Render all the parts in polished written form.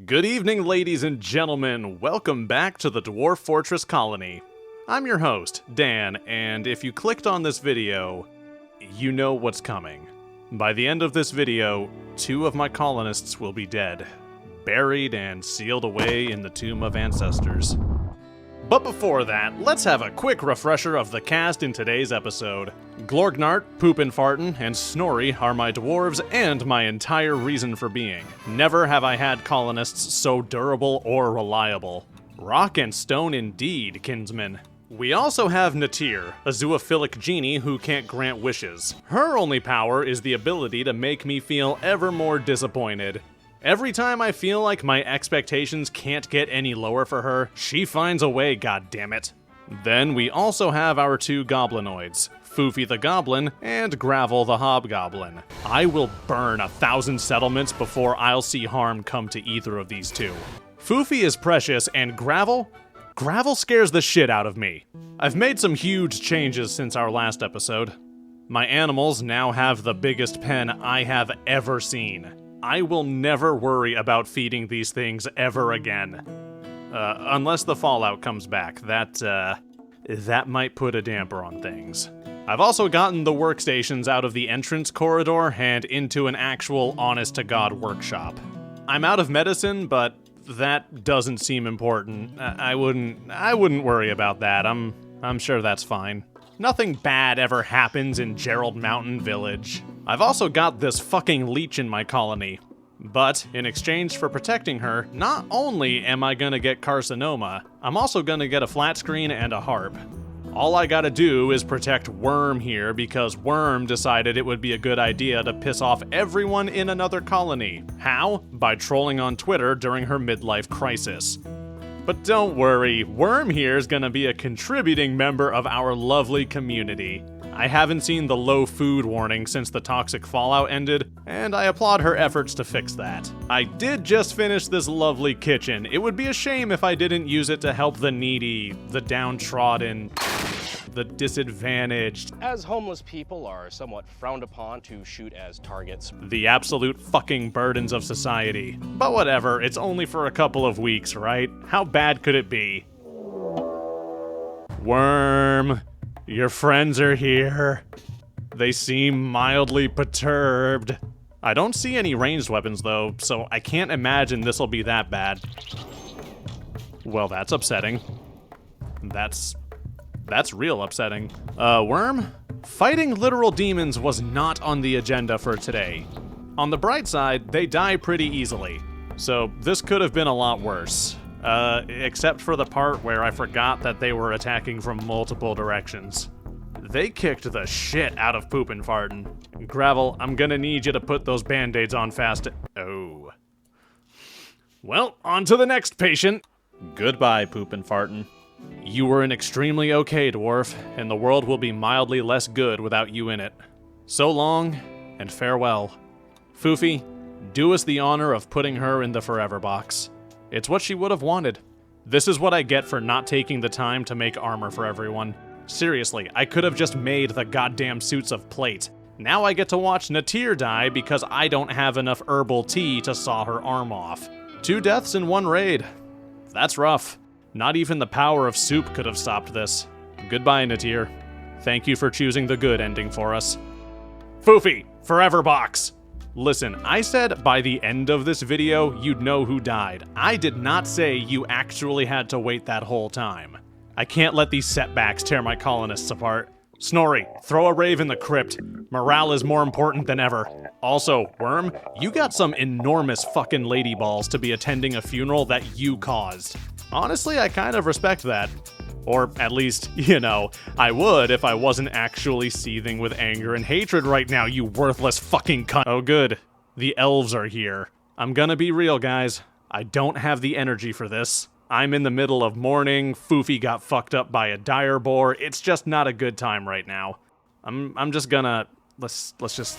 Good evening, ladies and gentlemen. Welcome back to the Dwarf Fortress Colony. I'm your host, Dan, and if you clicked on this video, you know what's coming. By the end of this video, 2 of my colonists will be dead, buried and sealed away in the Tomb of Ancestors. But before that, let's have a quick refresher of the cast in today's episode. Glorgnart, Poopin' Fartin', and Snorri are my dwarves and my entire reason for being. Never have I had colonists so durable or reliable. Rock and stone indeed, kinsman. We also have Natir, a zoophilic genie who can't grant wishes. Her only power is the ability to make me feel ever more disappointed. Every time I feel like my expectations can't get any lower for her, she finds a way, goddammit. Then we also have our 2 goblinoids, Foofy the Goblin and Gravel the Hobgoblin. I will burn 1,000 settlements before I'll see harm come to either of these 2. Foofy is precious, and Gravel scares the shit out of me. I've made some huge changes since our last episode. My animals now have the biggest pen I have ever seen. I will never worry about feeding these things ever again. Unless the fallout comes back. That might put a damper on things. I've also gotten the workstations out of the entrance corridor and into an actual honest-to-God workshop. I'm out of medicine, but that doesn't seem important. I wouldn't worry about that. I'm sure that's fine. Nothing bad ever happens in Gerald Mountain Village. I've also got this fucking leech in my colony. But, in exchange for protecting her, not only am I gonna get carcinoma, I'm also gonna get a flat screen and a harp. All I gotta do is protect Worm here because Worm decided it would be a good idea to piss off everyone in another colony. How? By trolling on Twitter during her midlife crisis. But don't worry, Worm here is gonna be a contributing member of our lovely community. I haven't seen the low food warning since the toxic fallout ended, and I applaud her efforts to fix that. I did just finish this lovely kitchen. It would be a shame if I didn't use it to help the needy, the downtrodden, the disadvantaged. As homeless people are somewhat frowned upon to shoot as targets. The absolute fucking burdens of society. But whatever, it's only for a couple of weeks, right? How bad could it be? Worm. Your friends are here. They seem mildly perturbed. I don't see any ranged weapons though, so I can't imagine this'll be that bad. Well, that's upsetting. That's real upsetting. Worm? Fighting literal demons was not on the agenda for today. On the bright side, they die pretty easily. So this could have been a lot worse. Except for the part where I forgot that they were attacking from multiple directions. They kicked the shit out of Poopin' Fartin'. Gravel, I'm gonna need you to put those band-aids on fast. Oh. Well, on to the next patient. Goodbye, Poopin' Fartin'. You were an extremely okay dwarf, and the world will be mildly less good without you in it. So long, and farewell. Foofy, do us the honor of putting her in the forever box. It's what she would have wanted. This is what I get for not taking the time to make armor for everyone. Seriously, I could have just made the goddamn suits of plate. Now I get to watch Natir die because I don't have enough herbal tea to saw her arm off. 2 deaths in 1 raid. That's rough. Not even the power of soup could have stopped this. Goodbye, Natir. Thank you for choosing the good ending for us. Foofy, forever box! Listen, I said by the end of this video, you'd know who died. I did not say you actually had to wait that whole time. I can't let these setbacks tear my colonists apart. Snorri, throw a rave in the crypt. Morale is more important than ever. Also, Worm, you got some enormous fucking ladyballs to be attending a funeral that you caused. Honestly, I kind of respect that. Or at least, you know, I would if I wasn't actually seething with anger and hatred right now, you worthless fucking cunt. Oh good, the elves are here. I'm gonna be real, guys. I don't have the energy for this. I'm in the middle of mourning, Foofy got fucked up by a dire boar, it's just not a good time right now. I'm just gonna, let's just,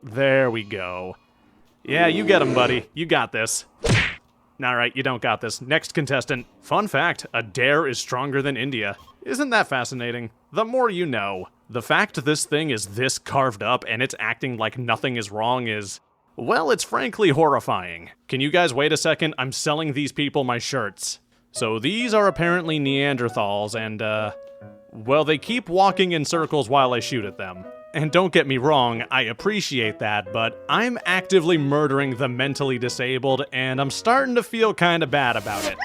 there we go. Yeah, you get him, buddy, you got this. Alright, you don't got this. Next contestant. Fun fact, a dare is stronger than India. Isn't that fascinating? The more you know. The fact this thing is this carved up and it's acting like nothing is wrong is Well, it's frankly horrifying. Can you guys wait a second? I'm selling these people my shirts. So these are apparently Neanderthals, and, well, they keep walking in circles while I shoot at them. And don't get me wrong, I appreciate that, but I'm actively murdering the mentally disabled, and I'm starting to feel kinda bad about it.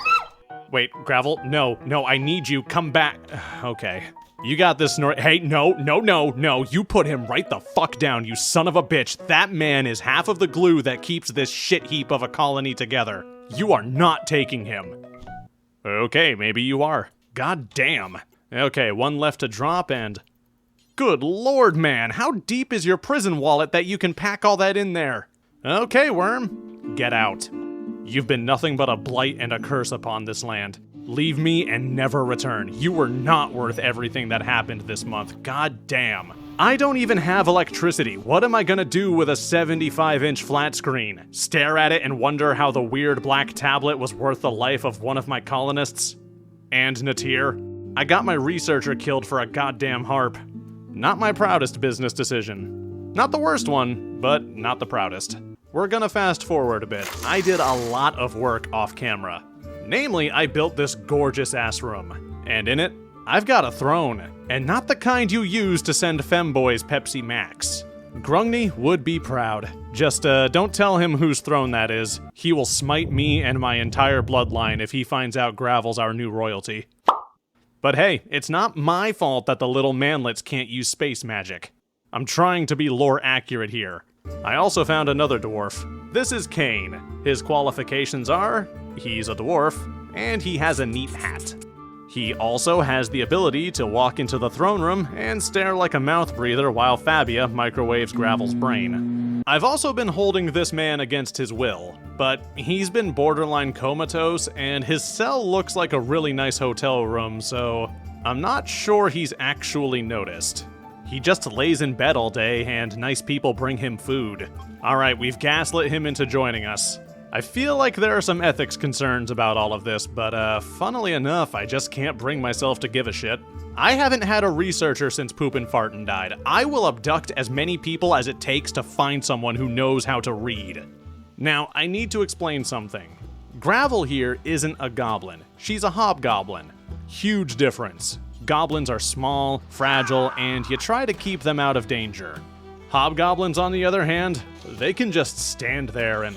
Wait, Gravel? No, I need you. Come back. Okay. You got this, Hey, no, you put him right the fuck down, you son of a bitch. That man is half of the glue that keeps this shit heap of a colony together. You are not taking him. Okay, maybe you are. God damn. Okay, one left to drop, and... Good lord, man, how deep is your prison wallet that you can pack all that in there? Okay, worm, get out. You've been nothing but a blight and a curse upon this land. Leave me and never return. You were not worth everything that happened this month. God damn. I don't even have electricity. What am I gonna do with a 75-inch flat screen? Stare at it and wonder how the weird black tablet was worth the life of one of my colonists? And Natir? I got my researcher killed for a goddamn harp. Not my proudest business decision. Not the worst one, but not the proudest. We're gonna fast forward a bit. I did a lot of work off camera. Namely, I built this gorgeous-ass room. And in it, I've got a throne. And not the kind you use to send femboys Pepsi Max. Grungni would be proud. Just, don't tell him whose throne that is. He will smite me and my entire bloodline if he finds out Gravel's our new royalty. But hey, it's not my fault that the little manlets can't use space magic. I'm trying to be lore accurate here. I also found another dwarf. This is Kane. His qualifications are, he's a dwarf, and he has a neat hat. He also has the ability to walk into the throne room and stare like a mouth breather while Fabia microwaves Gravel's brain. I've also been holding this man against his will, but he's been borderline comatose, and his cell looks like a really nice hotel room, so I'm not sure he's actually noticed. He just lays in bed all day, and nice people bring him food. Alright, we've gaslit him into joining us. I feel like there are some ethics concerns about all of this, but funnily enough, I just can't bring myself to give a shit. I haven't had a researcher since Poopin' Fartin' died. I will abduct as many people as it takes to find someone who knows how to read. Now, I need to explain something. Gravel here isn't a goblin. She's a hobgoblin. Huge difference. Goblins are small, fragile, and you try to keep them out of danger. Hobgoblins, on the other hand, they can just stand there and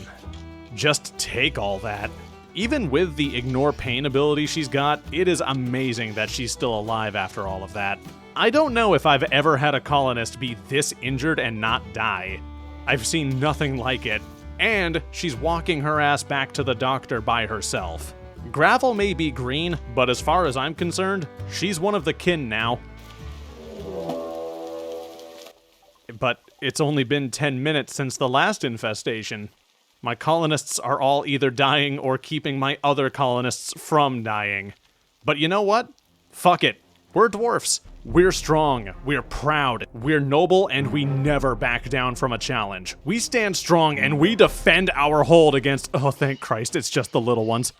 just take all that. Even with the ignore pain ability she's got, it is amazing that she's still alive after all of that. I don't know if I've ever had a colonist be this injured and not die. I've seen nothing like it. And she's walking her ass back to the doctor by herself. Gravel may be green, but as far as I'm concerned, she's one of the kin now. But it's only been 10 minutes since the last infestation. My colonists are all either dying or keeping my other colonists from dying. But you know what? Fuck it. We're dwarfs. We're strong. We're proud. We're noble, and we never back down from a challenge. We stand strong, and we defend our hold against... Oh, thank Christ, it's just the little ones.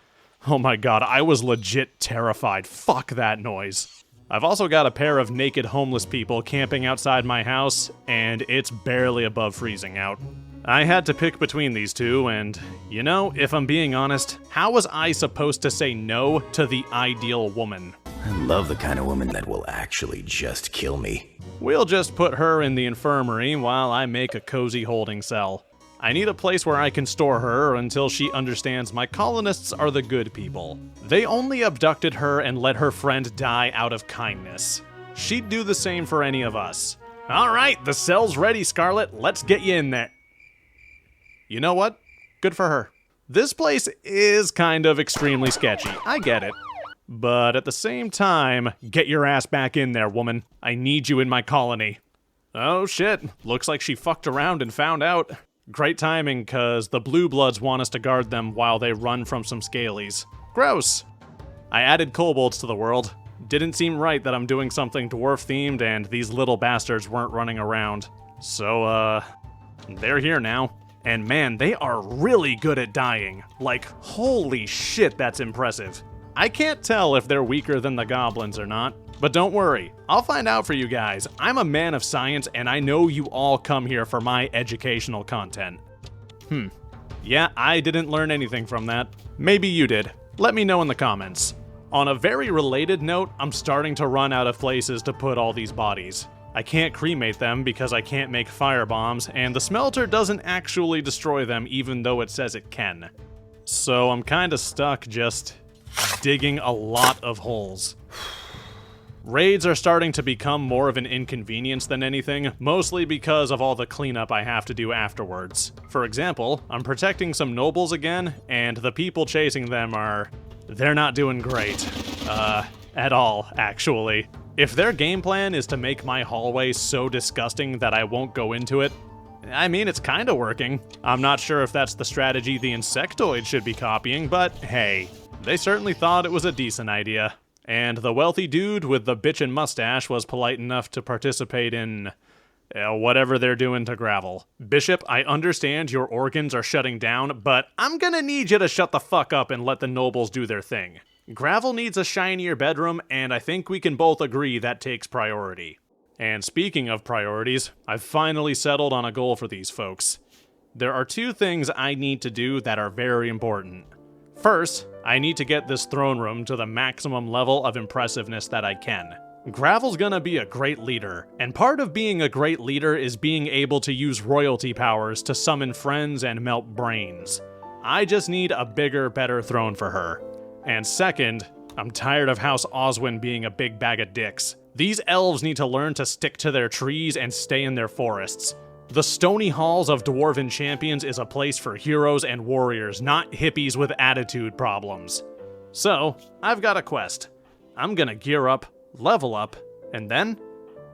Oh my god, I was legit terrified. Fuck that noise. I've also got a pair of naked homeless people camping outside my house, and it's barely above freezing out. I had to pick between these two, and, you know, if I'm being honest, how was I supposed to say no to the ideal woman? I love the kind of woman that will actually just kill me. We'll just put her in the infirmary while I make a cozy holding cell. I need a place where I can store her until she understands my colonists are the good people. They only abducted her and let her friend die out of kindness. She'd do the same for any of us. Alright, the cell's ready, Scarlet. Let's get you in there. You know what? Good for her. This place is kind of extremely sketchy. I get it. But at the same time, get your ass back in there, woman. I need you in my colony. Oh shit, looks like she fucked around and found out. Great timing, cause the blue bloods want us to guard them while they run from some scalies. Gross. I added kobolds to the world. Didn't seem right that I'm doing something dwarf-themed and these little bastards weren't running around. So, they're here now. And man, they are really good at dying. Like, holy shit, that's impressive. I can't tell if they're weaker than the goblins or not, but don't worry, I'll find out for you guys. I'm a man of science, and I know you all come here for my educational content. Yeah, I didn't learn anything from that. Maybe you did. Let me know in the comments. On a very related note, I'm starting to run out of places to put all these bodies. I can't cremate them because I can't make firebombs, and the smelter doesn't actually destroy them even though it says it can. So I'm kinda stuck just digging a lot of holes. Raids are starting to become more of an inconvenience than anything, mostly because of all the cleanup I have to do afterwards. For example, I'm protecting some nobles again, and the people chasing them they're not doing great. At all, actually. If their game plan is to make my hallway so disgusting that I won't go into it, I mean, it's kinda working. I'm not sure if that's the strategy the insectoid should be copying, but hey, they certainly thought it was a decent idea. And the wealthy dude with the bitchin' mustache was polite enough to participate in whatever they're doing to Gravel. Bishop, I understand your organs are shutting down, but I'm gonna need you to shut the fuck up and let the nobles do their thing. Gravel needs a shinier bedroom, and I think we can both agree that takes priority. And speaking of priorities, I've finally settled on a goal for these folks. There are two things I need to do that are very important. First, I need to get this throne room to the maximum level of impressiveness that I can. Gravel's gonna be a great leader, and part of being a great leader is being able to use royalty powers to summon friends and melt brains. I just need a bigger, better throne for her. And second, I'm tired of House Oswin being a big bag of dicks. These elves need to learn to stick to their trees and stay in their forests. The stony halls of Dwarven champions is a place for heroes and warriors, not hippies with attitude problems. So, I've got a quest. I'm gonna gear up, level up, and then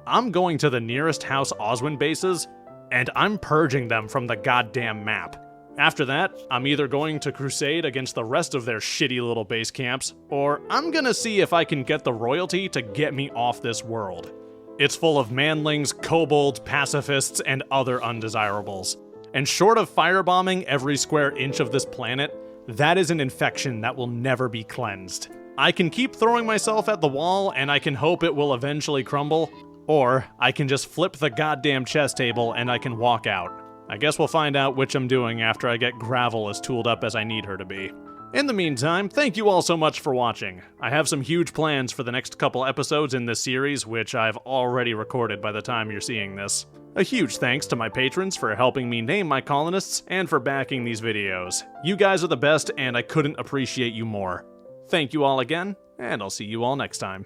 I'm going to the nearest House Oswin bases, and I'm purging them from the goddamn map. After that, I'm either going to crusade against the rest of their shitty little base camps, or I'm gonna see if I can get the royalty to get me off this world. It's full of manlings, kobolds, pacifists, and other undesirables. And short of firebombing every square inch of this planet, that is an infection that will never be cleansed. I can keep throwing myself at the wall and I can hope it will eventually crumble, or I can just flip the goddamn chess table and I can walk out. I guess we'll find out which I'm doing after I get Gravel as tooled up as I need her to be. In the meantime, thank you all so much for watching. I have some huge plans for the next couple episodes in this series, which I've already recorded by the time you're seeing this. A huge thanks to my patrons for helping me name my colonists and for backing these videos. You guys are the best and I couldn't appreciate you more. Thank you all again, and I'll see you all next time.